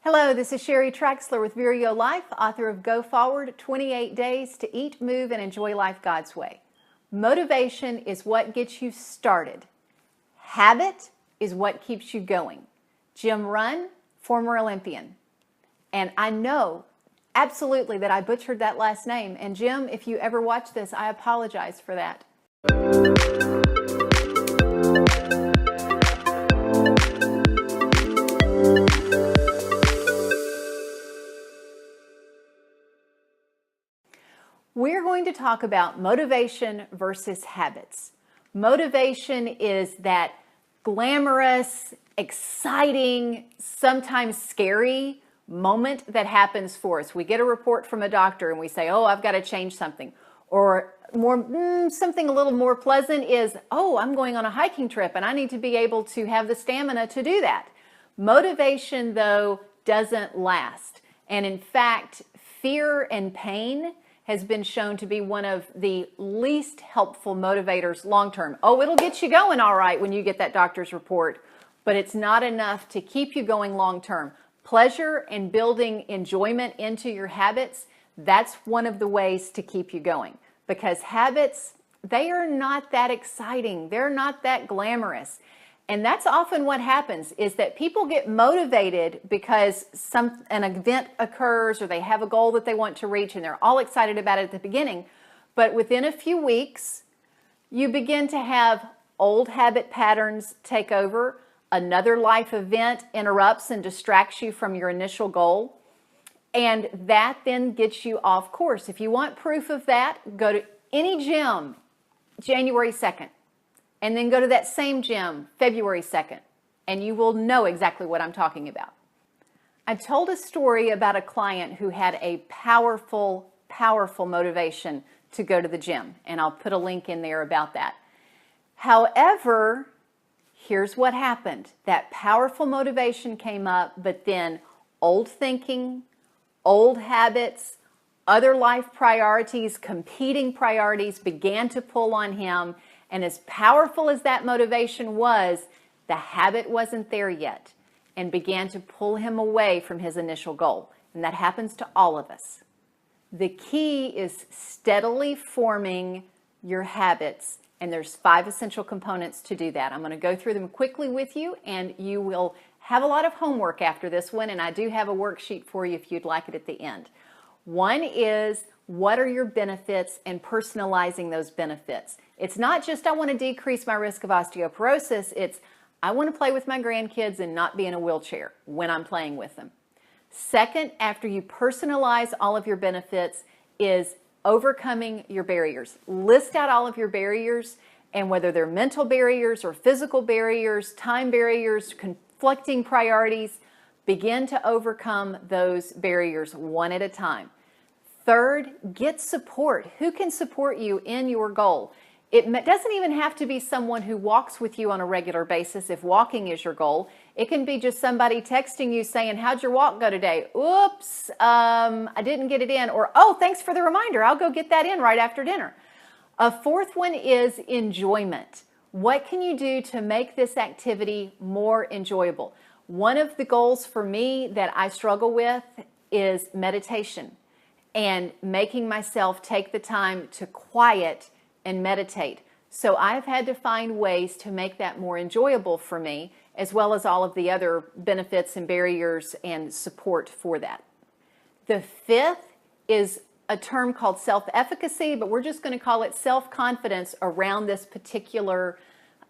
Hello, this is Sheri with Vireo Life, author of Go Forward, 28 Days to Eat, Move, and Enjoy Life God's Way. Motivation is what gets you started. Habit is what keeps you going. Jim Ryun, former Olympian. And I know absolutely that I butchered that last name. And Jim, if you ever watch this, I apologize for that. We're going to talk about motivation versus habits. Motivation is that glamorous, exciting, sometimes scary moment that happens for us. We get a report from a doctor and we say, oh, I've got to change something. Or something a little more pleasant is, oh, I'm going on a hiking trip and I need to be able to have the stamina to do that. Motivation, though, doesn't last. And in fact, fear and pain has been shown to be one of the least helpful motivators long-term. Oh, it'll get you going all right when you get that doctor's report, but it's not enough to keep you going long-term. Pleasure and building enjoyment into your habits, that's one of the ways to keep you going, because habits, they are not that exciting. They're not that glamorous. And that's often what happens, is that people get motivated because an event occurs or they have a goal that they want to reach and they're all excited about it at the beginning. But within a few weeks, you begin to have old habit patterns take over. Another life event interrupts and distracts you from your initial goal. And that then gets you off course. If you want proof of that, go to any gym January 2nd. And then go to that same gym February 2nd, and you will know exactly what I'm talking about. I told a story about a client who had a powerful, powerful motivation to go to the gym, and I'll put a link in there about that. However, here's what happened. That powerful motivation came up, but then old thinking, old habits, other life priorities, competing priorities began to pull on him. And as powerful as that motivation was, the habit wasn't there yet and began to pull him away from his initial goal. And that happens to all of us. The key is steadily forming your habits. And there's 5 essential components to do that. I'm going to go through them quickly with you, and you will have a lot of homework after this one. And I do have a worksheet for you if you'd like it at the end. One is, what are your benefits, and personalizing those benefits. It's not just I want to decrease my risk of osteoporosis. It's I want to play with my grandkids and not be in a wheelchair when I'm playing with them. Second, after you personalize all of your benefits, is overcoming your barriers. List out all of your barriers, and whether they're mental barriers or physical barriers, time barriers, conflicting priorities, begin to overcome those barriers one at a time. Third, get support. Who can support you in your goal? It doesn't even have to be someone who walks with you on a regular basis if walking is your goal. It can be just somebody texting you saying, how'd your walk go today? Oops, I didn't get it in. Or, oh, thanks for the reminder. I'll go get that in right after dinner. A fourth one is enjoyment. What can you do to make this activity more enjoyable? One of the goals for me that I struggle with is meditation, and making myself take the time to quiet and meditate. So I've had to find ways to make that more enjoyable for me, as well as all of the other benefits and barriers and support for that. The fifth is a term called self-efficacy, but we're just going to call it self-confidence around this particular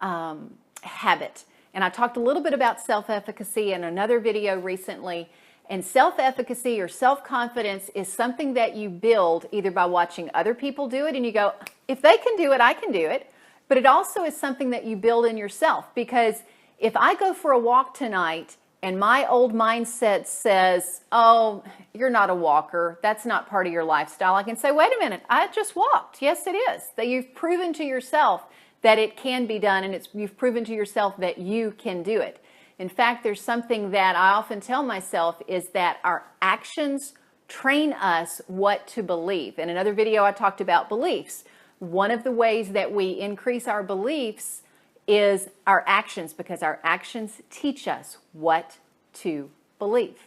habit. And I talked a little bit about self-efficacy in another video recently. And self-efficacy or self-confidence is something that you build either by watching other people do it and you go, if they can do it, I can do it. But it also is something that you build in yourself, because if I go for a walk tonight and my old mindset says, oh, you're not a walker, that's not part of your lifestyle, I can say, wait a minute, I just walked. Yes, it is. That you've proven to yourself that it can be done, and you've proven to yourself that you can do it. In fact, there's something that I often tell myself, is that our actions train us what to believe. In another video, I talked about beliefs. One of the ways that we increase our beliefs is our actions, because our actions teach us what to believe.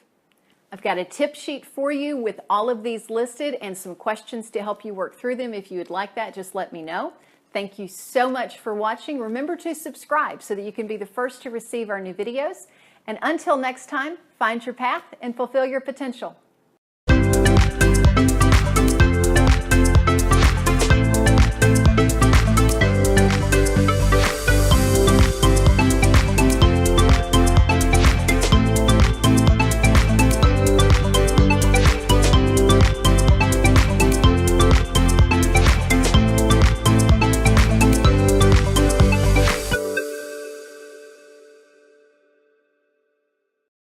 I've got a tip sheet for you with all of these listed and some questions to help you work through them. If you would like that, just let me know. Thank you so much for watching. Remember to subscribe so that you can be the first to receive our new videos. And until next time, find your path and fulfill your potential.